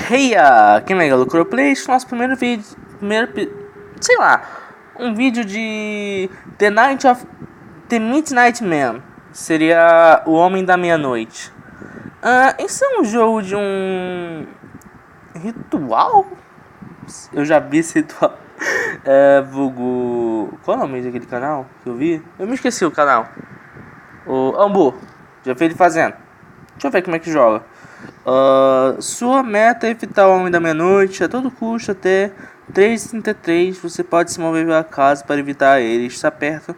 Heia! Quem é Galucroplay? Este é o nosso primeiro vídeo. Sei lá. Um vídeo de The Midnight Man. Seria o Homem da Meia-Noite. Isso é um jogo de um ritual? Eu já vi esse ritual. Vulgo. Qual é o nome daquele canal que eu vi? Eu me esqueci o canal. O Ambu. Já vi ele fazendo. Deixa eu ver como é que joga. Sua meta é evitar o Homem da Meia-Noite a todo custo até 3h33. Você pode se mover pela casa para evitar ele. Está perto.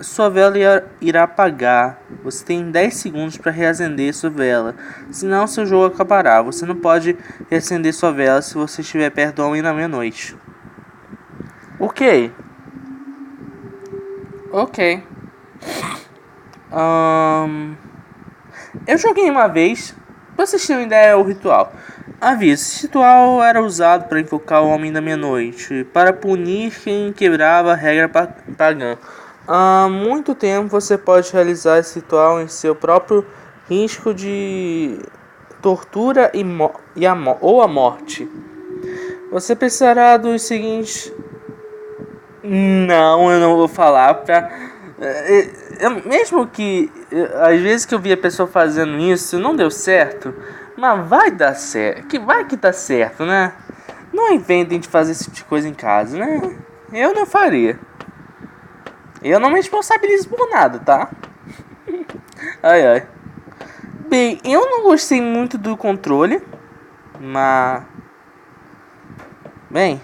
Sua vela irá apagar. Você tem 10 segundos para reacender sua vela. Senão seu jogo acabará. Você não pode reacender sua vela se você estiver perto do Homem da Meia-Noite. Ok. Eu joguei uma vez. Pra vocês terem uma ideia, o ritual. Aviso: esse ritual era usado para invocar o Homem da Meia-Noite, para punir quem quebrava a regra pagã. Há muito tempo você pode realizar esse ritual em seu próprio risco de tortura ou a morte. Você precisará dos seguintes. Não, eu não vou falar pra. Mesmo que às vezes que eu vi a pessoa fazendo isso não deu certo, mas vai dar certo, que dá certo, né? Não inventem de fazer esse tipo de coisa em casa, né? Eu não faria. Eu não me responsabilizo por nada, tá? Ai. Bem, eu não gostei muito do controle, mas bem.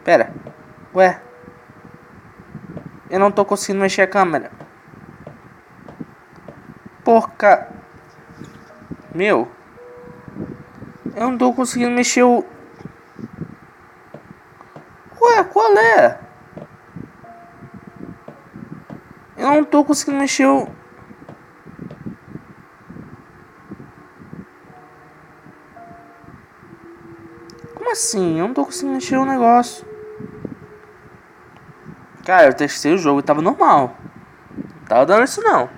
Pera. Ué. Eu não tô conseguindo mexer a câmera. Porca. Meu. Eu não tô conseguindo mexer o. Ué, qual é? Eu não tô conseguindo mexer o. Como assim? Eu não tô conseguindo mexer o negócio. Cara, eu testei o jogo e tava normal. Não tava dando isso não.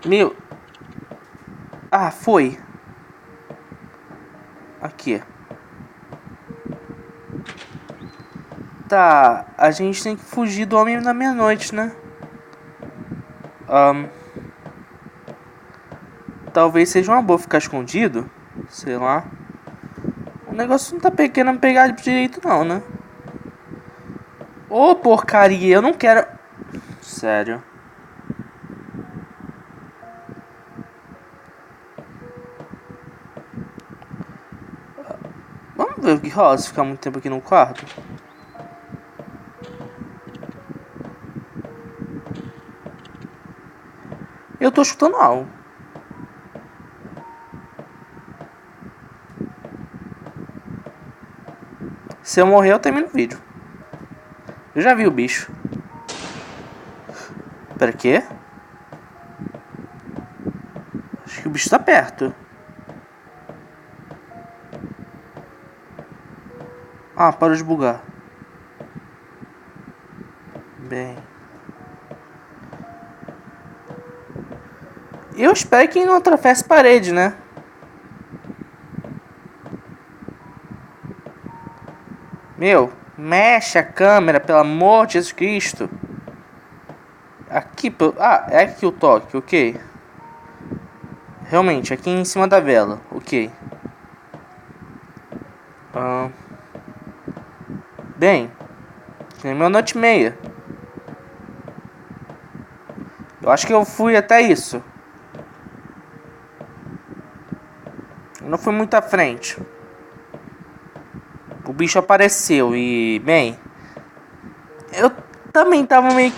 Meu. Ah, foi. Aqui. Tá, a gente tem que fugir do Homem da Meia-Noite, né? Talvez seja uma boa ficar escondido. Sei lá. O negócio não tá querendo pegar direito não, né? Ô, porcaria, eu não quero. Sério. Vamos ver o que rola se ficar muito tempo aqui no quarto. Eu tô chutando algo. Se eu morrer, eu termino o vídeo. Eu já vi o bicho. Pera, quê? Acho que o bicho tá perto. Ah, parou de bugar. Bem. Eu espero que não atravesse parede, né? Meu, mexe a câmera, pelo amor de Jesus Cristo. Aqui, é aqui o toque, ok. Realmente, aqui em cima da vela, ok. Bem, é meia-noite e meia. Eu acho que eu fui até isso. Eu não fui muito à frente. O bicho apareceu e, bem, eu também tava meio.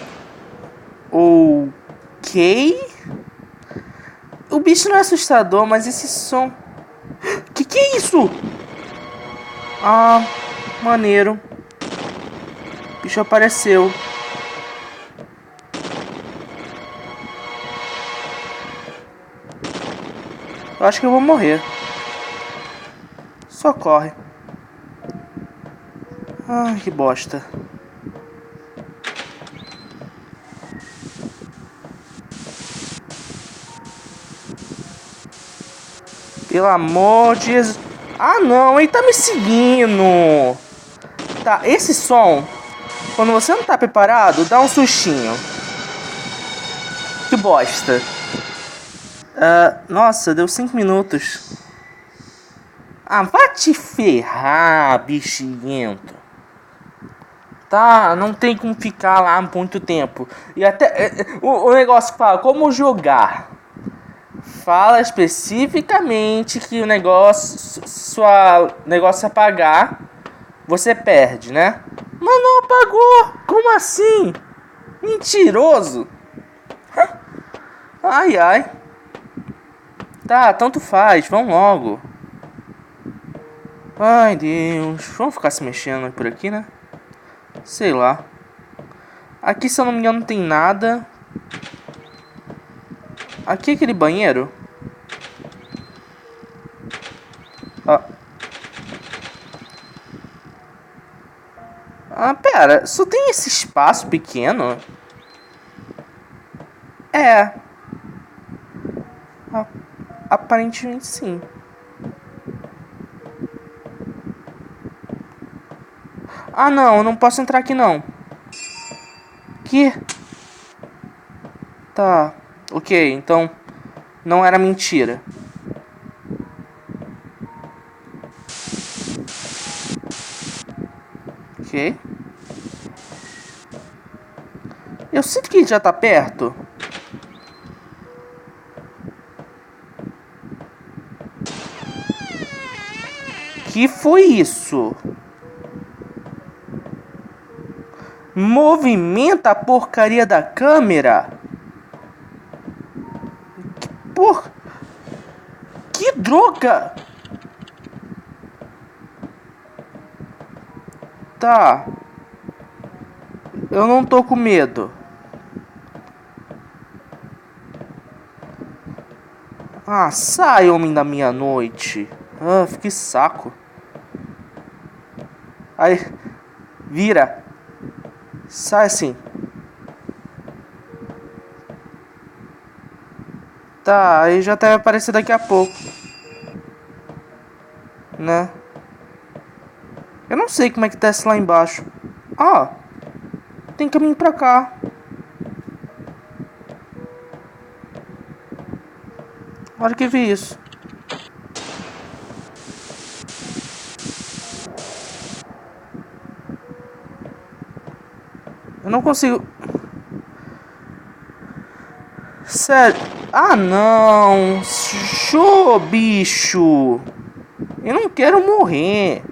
Ok. O bicho não é assustador, mas esse som. Que é isso? Ah, maneiro. O bicho apareceu. Eu acho que eu vou morrer. Só corre. Ai, que bosta. Pelo amor de Jesus. Ah, não, ele tá me seguindo. Tá, esse som, quando você não tá preparado, dá um sustinho. Que bosta. Nossa, deu 5 minutos. Ah, vai te ferrar, bichinhento. Tá, não tem como ficar lá muito tempo. E até o negócio que fala como jogar. Fala especificamente que o negócio apagar, você perde, né? Mas não apagou. Como assim? Mentiroso. Ai, ai. Tá, tanto faz, vamos logo. Ai, Deus. Vamos ficar se mexendo por aqui, né? Sei lá. Aqui, se eu não me engano, não tem nada. Aqui é aquele banheiro. Pera. Só tem esse espaço pequeno? É. Aparentemente, sim. Ah, não. Eu não posso entrar aqui, não. Que? Tá. Ok, então não era mentira. Ok. Eu sinto que já tá perto. Que foi isso? Movimenta a porcaria da câmera. Que droga! Tá. Eu não tô com medo. Ah, sai, homem da meia-noite. Ah, que saco. Aí, vira. Sai assim. Tá, aí já deve aparecer daqui a pouco. Né? Eu não sei como é que desce lá embaixo. Ah, tem caminho pra cá. Olha que vi isso. Eu não consigo. Sério. Ah, não. Show, bicho. Eu não quero morrer.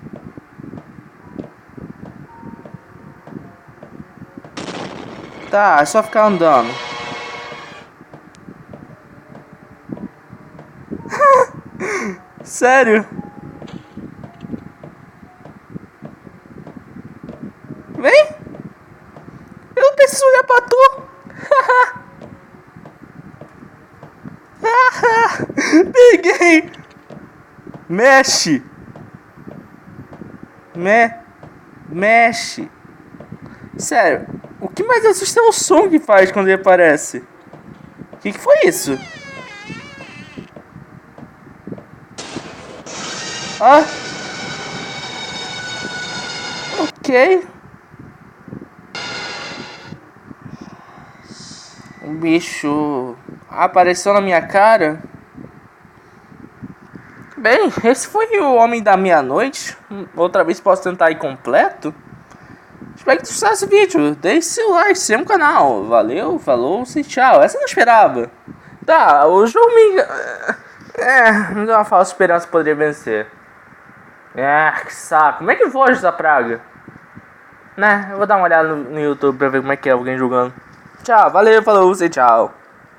Tá, é só ficar andando. Sério? Vem. Eu não preciso olhar pra tu. Peguei. Mexe. Mexe. Sério, o que mais assusta é o som que faz quando ele aparece. O que foi isso? Ah. Ok. O bicho apareceu na minha cara. Bem, esse foi o Homem da Meia-Noite. Outra vez posso tentar ir completo. Espero que tu gostasse desse vídeo. Deixe seu like, se inscreva no canal. Valeu, falou, e tchau. Essa eu não esperava. Tá, o jogo me... me deu uma falsa esperança que poderia vencer. Que saco. Como é que foge essa praga? Né, eu vou dar uma olhada no YouTube pra ver como é que é alguém jogando. Tchau, valeu, falou, e tchau.